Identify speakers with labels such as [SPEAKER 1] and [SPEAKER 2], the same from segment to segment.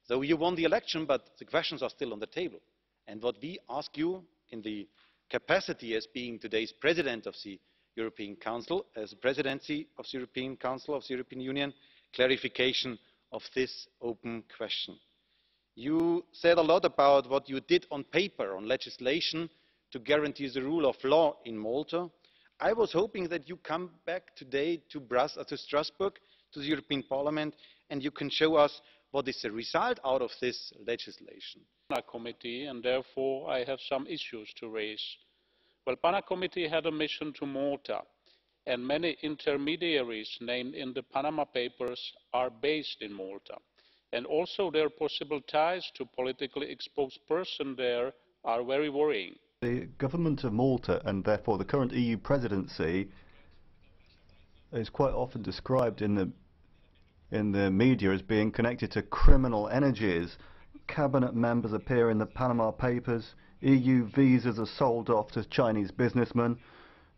[SPEAKER 1] So you won the election, but the questions are still on the table. And what we ask you in the capacity as being today's President of the European Council, as a presidency of the European Council of the European Union, clarification of this open question. You said a lot about what you did on paper, on legislation to guarantee the rule of law in Malta. I was hoping that you come back today to Strasbourg, to the European Parliament, and you can show us what is the result out of this legislation.
[SPEAKER 2] PANA committee, and therefore I have some issues to raise. Well, PANA committee had a mission to Malta, and many intermediaries named in the Panama Papers are based in Malta. And also their possible ties to politically exposed persons there are very worrying.
[SPEAKER 3] The government of Malta, and therefore the current EU presidency, is quite often described in the media as being connected to criminal energies. Cabinet members appear in the Panama Papers. EU visas are sold off to Chinese businessmen.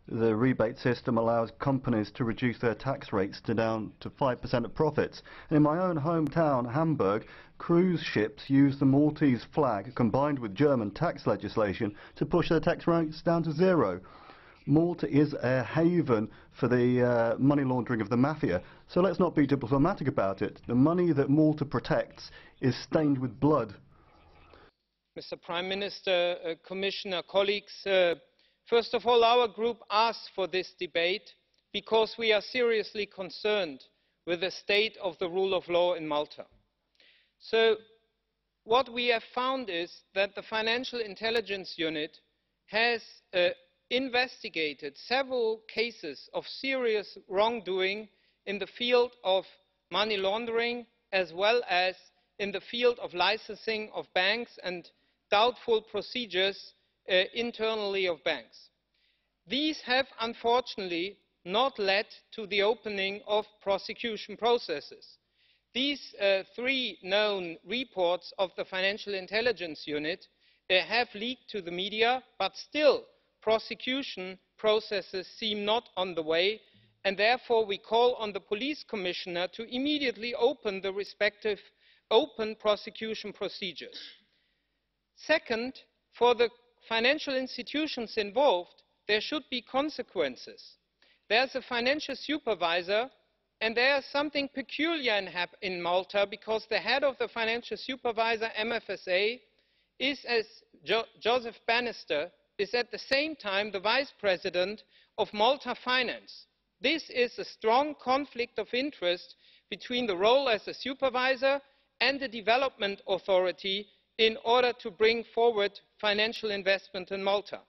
[SPEAKER 3] The rebate system allows companies to reduce their tax rates down to 5% of profits. And in my own hometown, Hamburg, cruise ships use the Maltese flag combined with German tax legislation to push their tax rates down to 0. Malta is a haven for the money laundering of the mafia. So let's not be diplomatic about it. The money that Malta protects is stained with blood.
[SPEAKER 4] Mr. Prime Minister, Commissioner, colleagues, first of all, our group asked for this debate because we are seriously concerned with the state of the rule of law in Malta. So what we have found is that the Financial Intelligence Unit has investigated several cases of serious wrongdoing in the field of money laundering, as well as in the field of licensing of banks and doubtful procedures internally of banks. These have unfortunately not led to the opening of prosecution processes. These 3 known reports of the Financial Intelligence Unit have leaked to the media, but still prosecution processes seem not on the way, and therefore we call on the police commissioner to immediately open the respective open prosecution procedures. Second, for the financial institutions involved, there should be consequences. There's a financial supervisor, and there's something peculiar in Malta, because the head of the financial supervisor, MFSA, is, as Joseph Bannister, is at the same time the vice president of Malta Finance. This is a strong conflict of interest between the role as a supervisor and the development authority in order to bring forward financial investment in Malta.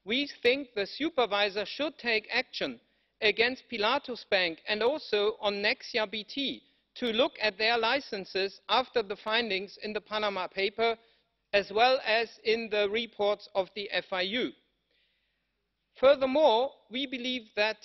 [SPEAKER 4] We think the supervisor should take action against Pilatus Bank and also on Nexia BT to look at their licenses after the findings in the Panama paper, as well as in the reports of the FIU. Furthermore, we believe that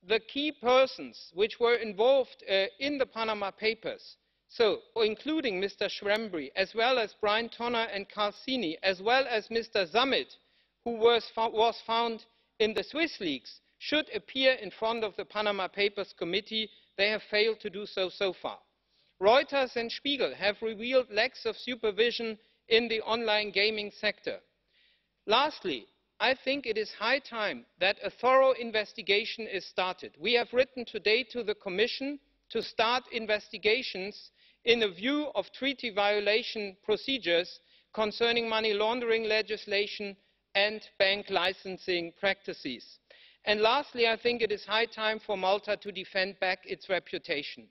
[SPEAKER 4] the key persons which were involved in the Panama papers, so including Mr. Schrembri, as well as Brian Tonner and Carsini, as well as Mr. Zammit, who was found in the Swiss leaks, should appear in front of the Panama Papers Committee. They have failed to do so so far. Reuters and Spiegel have revealed lacks of supervision in the online gaming sector. Lastly, I think it is high time that a thorough investigation is started. We have written today to the Commission to start investigations in a view of treaty violation procedures concerning money laundering legislation and bank licensing practices. And lastly, I think it is high time for Malta to defend back its reputation.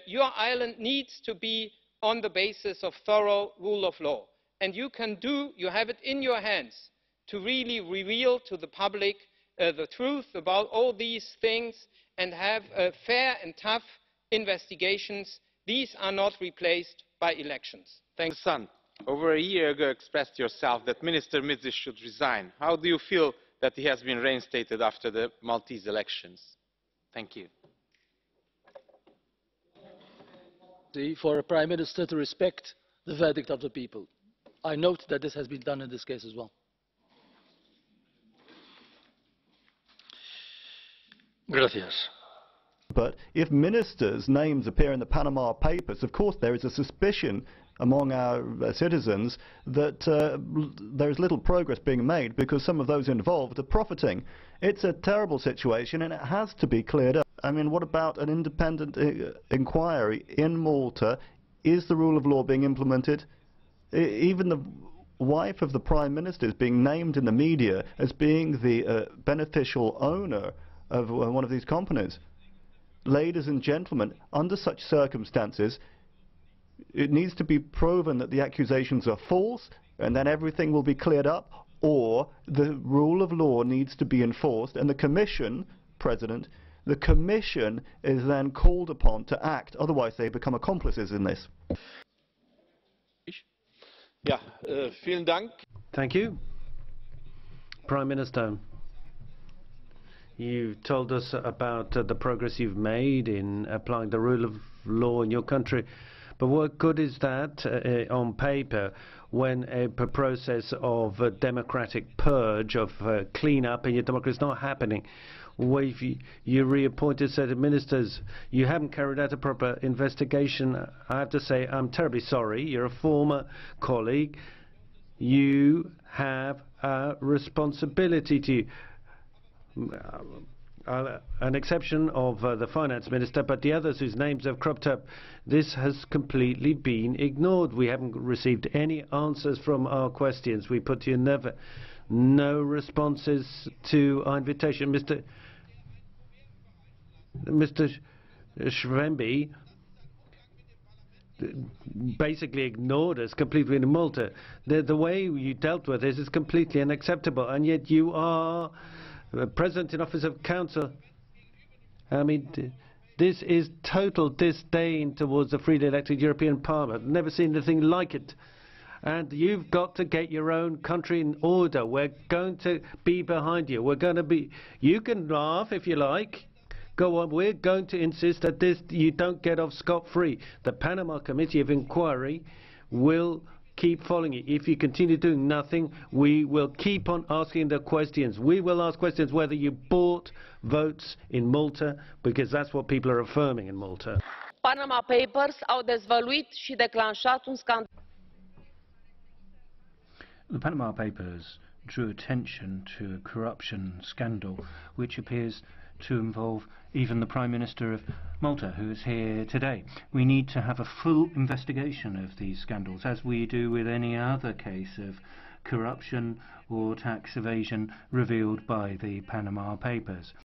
[SPEAKER 4] Your island needs to be on the basis of thorough rule of law, and you have it in your hands to really reveal to the public the truth about all these things and have fair and tough investigations. These are not replaced by elections. Thanks.
[SPEAKER 5] Son, over a year ago expressed yourself that Minister Mizzi should resign. How do you feel that he has been reinstated after the Maltese elections? Thank you.
[SPEAKER 6] For a Prime Minister to respect the verdict of the people. I note that this has been done in this case as well.
[SPEAKER 7] Gracias.
[SPEAKER 3] But if ministers' names appear in the Panama Papers, of course there is a suspicion among our citizens that there is little progress being made because some of those involved are profiting. It's a terrible situation and it has to be cleared up. I mean, what about an independent inquiry in Malta? Is the rule of law being implemented? Even the wife of the Prime Minister is being named in the media as being the beneficial owner of one of these companies. Ladies and gentlemen, under such circumstances, it needs to be proven that the accusations are false, and then everything will be cleared up, or the rule of law needs to be enforced, and the Commission, President, the Commission is then called upon to act, otherwise they become accomplices in this.
[SPEAKER 8] Ja, vielen Dank.
[SPEAKER 9] Thank you. Prime Minister, you told us about the progress you've made in applying the rule of law in your country. But what good is that on paper when a process of democratic purge, of clean-up in your democracy is not happening? Where you reappointed certain ministers, you haven't carried out a proper investigation. I have to say, I'm terribly sorry. You're a former colleague. You have a responsibility to an exception of the finance minister, but the others whose names have cropped up, this has completely been ignored. We haven't received any answers from our questions. We put to you no responses to our invitation. Mr. Schwembe basically ignored us completely in Malta. The way you dealt with this is completely unacceptable, and yet you are President in Office of Council. I mean, this is total disdain towards the freely elected European Parliament. Never seen anything like it. And you've got to get your own country in order. We're going to be behind you. We're going to be. You can laugh if you like. Go on. We're going to insist that you don't get off scot-free. The Panama Committee of Inquiry will keep following you. If you continue doing nothing, we will keep on asking the questions. We will ask questions whether you bought votes in Malta, because that's what people are affirming in Malta.
[SPEAKER 10] Panama Papers au dezvăluit și declanșat un scandal.
[SPEAKER 11] The Panama Papers drew attention to a corruption scandal which appears to involve even the Prime Minister of Malta, who is here today. We need to have a full investigation of these scandals, as we do with any other case of corruption or tax evasion revealed by the Panama Papers.